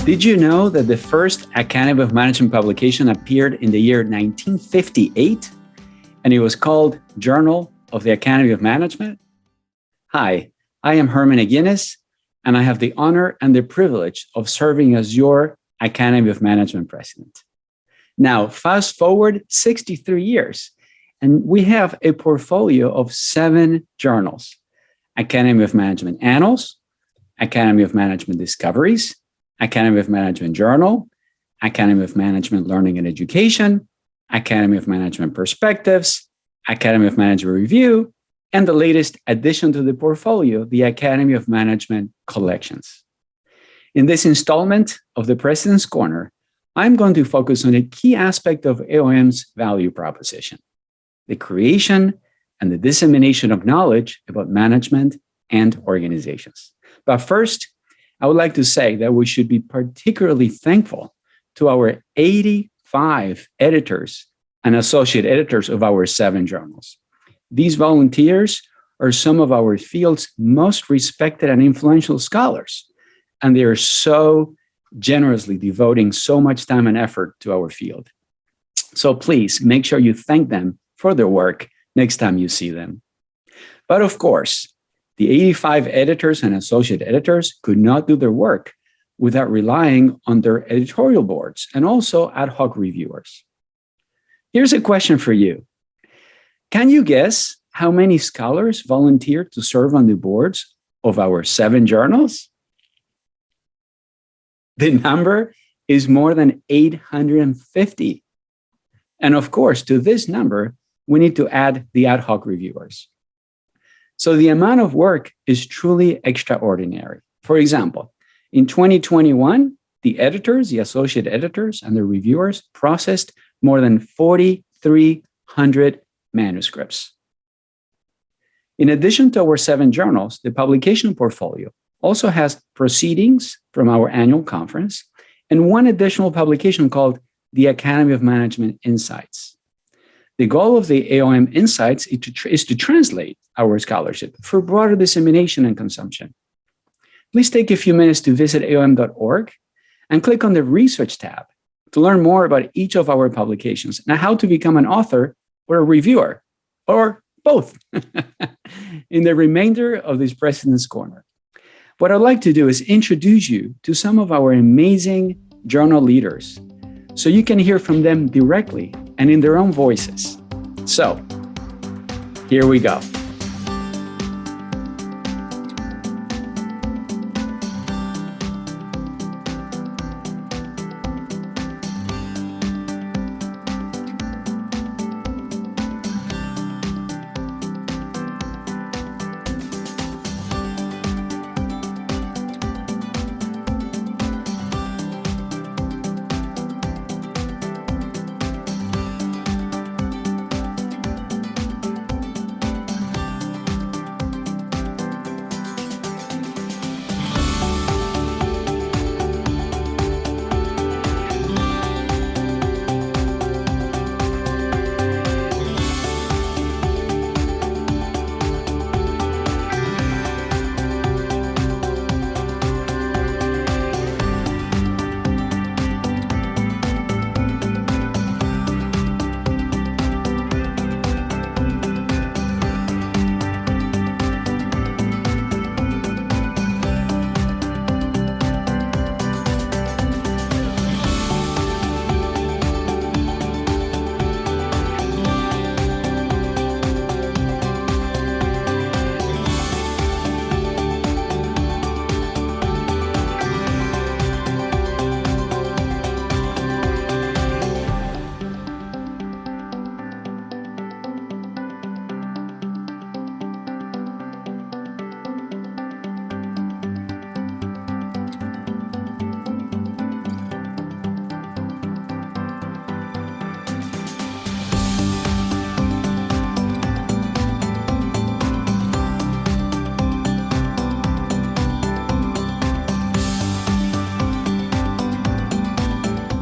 Did you know that the first Academy of Management publication appeared in the year 1958, and it was called Journal of the Academy of Management? Hi, I am Herman Aguinis, and I have the honor and the privilege of serving as your Academy of Management president. Now, fast forward 63 years, and we have a portfolio of 7 journals: Academy of Management Annals, Academy of Management Discoveries, Academy of Management Journal, Academy of Management Learning and Education, Academy of Management Perspectives, Academy of Management Review, and the latest addition to the portfolio, the Academy of Management Collections. In this installment of the President's Corner, I'm going to focus on a key aspect of AOM's value proposition: the creation and the dissemination of knowledge about management and organizations. But first, I would like to say that we should be particularly thankful to our 85 editors and associate editors of our 7 journals. These volunteers are some of our field's most respected and influential scholars, and they are so generously devoting so much time and effort to our field. So please make sure you thank them for their work next time you see them. But of course, the 85 editors and associate editors could not do their work without relying on their editorial boards and also ad hoc reviewers. Here's a question for you. Can you guess how many scholars volunteered to serve on the boards of our 7 journals? The number is more than 850. And of course, to this number, we need to add the ad hoc reviewers. So the amount of work is truly extraordinary. For example, in 2021, the editors, the associate editors, and the reviewers processed more than 4,300 manuscripts. In addition to our 7 journals, the publication portfolio also has proceedings from our annual conference and one additional publication called the Academy of Management Insights. The goal of the AOM Insights is to translate our scholarship for broader dissemination and consumption. Please take a few minutes to visit aom.org and click on the Research tab to learn more about each of our publications and how to become an author or a reviewer, or both, in the remainder of this President's Corner. What I'd like to do is introduce you to some of our amazing journal leaders so you can hear from them directly and in their own voices. So, here we go.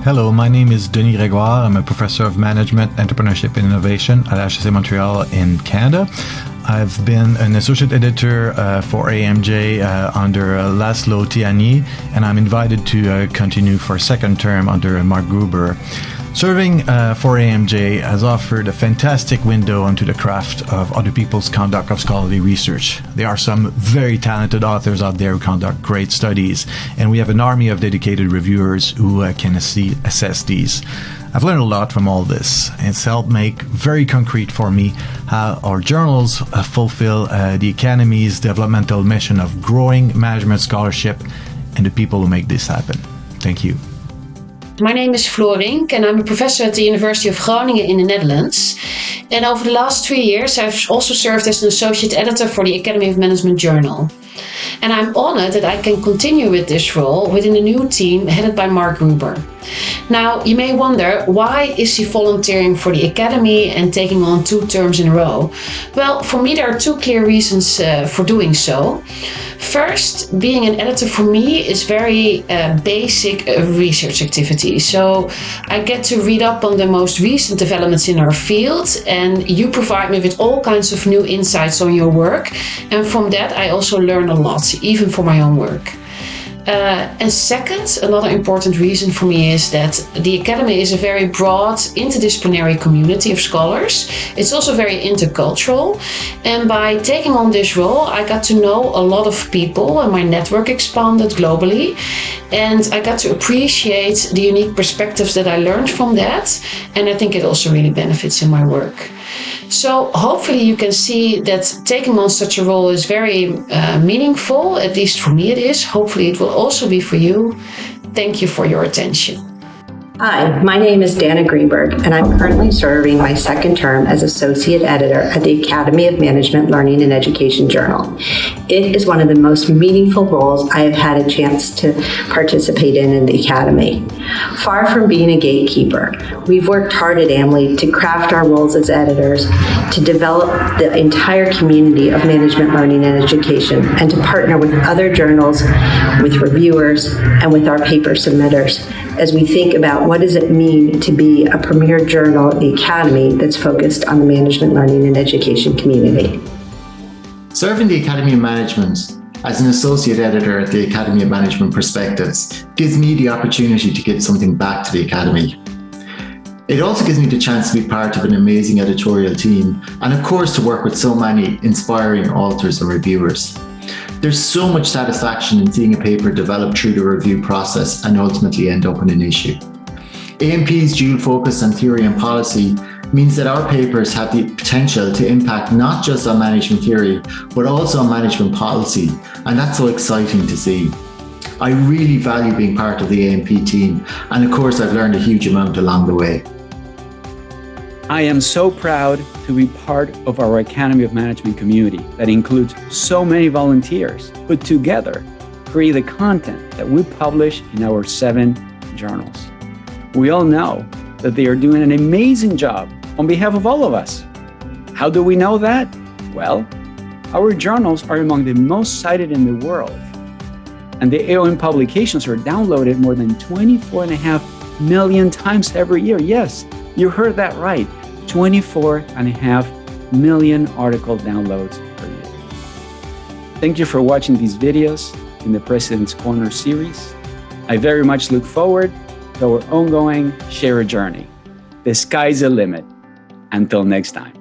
Hello, my name is Denis Grégoire. I'm a professor of management, entrepreneurship, and innovation at HEC Montreal in Canada. I've been an associate editor for AMJ under Laszlo Tiani, and I'm invited to continue for a second term under Mark Gruber. Serving for AMJ has offered a fantastic window onto the craft of other people's conduct of scholarly research. There are some very talented authors out there who conduct great studies, and we have an army of dedicated reviewers who can assess these. I've learned a lot from all this. It's helped make very concrete for me how our journals fulfill the Academy's developmental mission of growing management scholarship and the people who make this happen. Thank you. My name is Floor Rink and I'm a professor at the University of Groningen in the Netherlands. And over the last 3 years, I've also served as an associate editor for the Academy of Management journal. And I'm honored that I can continue with this role within a new team headed by Mark Gruber. Now, you may wonder, why is he volunteering for the Academy and taking on 2 terms in a row? Well, for me, there are 2 clear reasons for doing so. First, being an editor for me is very basic research activity. So I get to read up on the most recent developments in our field, and you provide me with all kinds of new insights on your work. And from that, I also learn a lot, even for my own work. And second, another important reason for me is that the Academy is a very broad, interdisciplinary community of scholars. It's also very intercultural. And by taking on this role, I got to know a lot of people and my network expanded globally. And I got to appreciate the unique perspectives that I learned from that. And I think it also really benefits in my work. So hopefully you can see that taking on such a role is very meaningful, at least for me it is. Hopefully it will also be for you. Thank you for your attention. Hi, my name is Dana Greenberg, and I'm currently serving my second term as Associate Editor at the Academy of Management, Learning, and Education Journal. It is one of the most meaningful roles I have had a chance to participate in the Academy. Far from being a gatekeeper, we've worked hard at AMLE to craft our roles as editors, to develop the entire community of management, learning, and education, and to partner with other journals, with reviewers, and with our paper submitters as we think about what does it mean to be a premier journal at the Academy that's focused on the management, learning, and education community. Serving the Academy of Management as an associate editor at the Academy of Management Perspectives gives me the opportunity to give something back to the Academy. It also gives me the chance to be part of an amazing editorial team and of course to work with so many inspiring authors and reviewers. There's so much satisfaction in seeing a paper develop through the review process and ultimately end up in an issue. AMP's dual focus on theory and policy means that our papers have the potential to impact not just on management theory, but also on management policy, and that's so exciting to see. I really value being part of the AMP team, and of course I've learned a huge amount along the way. I am so proud to be part of our Academy of Management community that includes so many volunteers who together create the content that we publish in our 7 journals. We all know that they are doing an amazing job on behalf of all of us. How do we know that? Well, our journals are among the most cited in the world, and the AOM publications are downloaded more than 24.5 million times every year. Yes, you heard that right. 24.5 million article downloads per year. Thank you for watching these videos in the President's Corner series. I very much look forward to our ongoing Share a Journey. The sky's the limit. Until next time.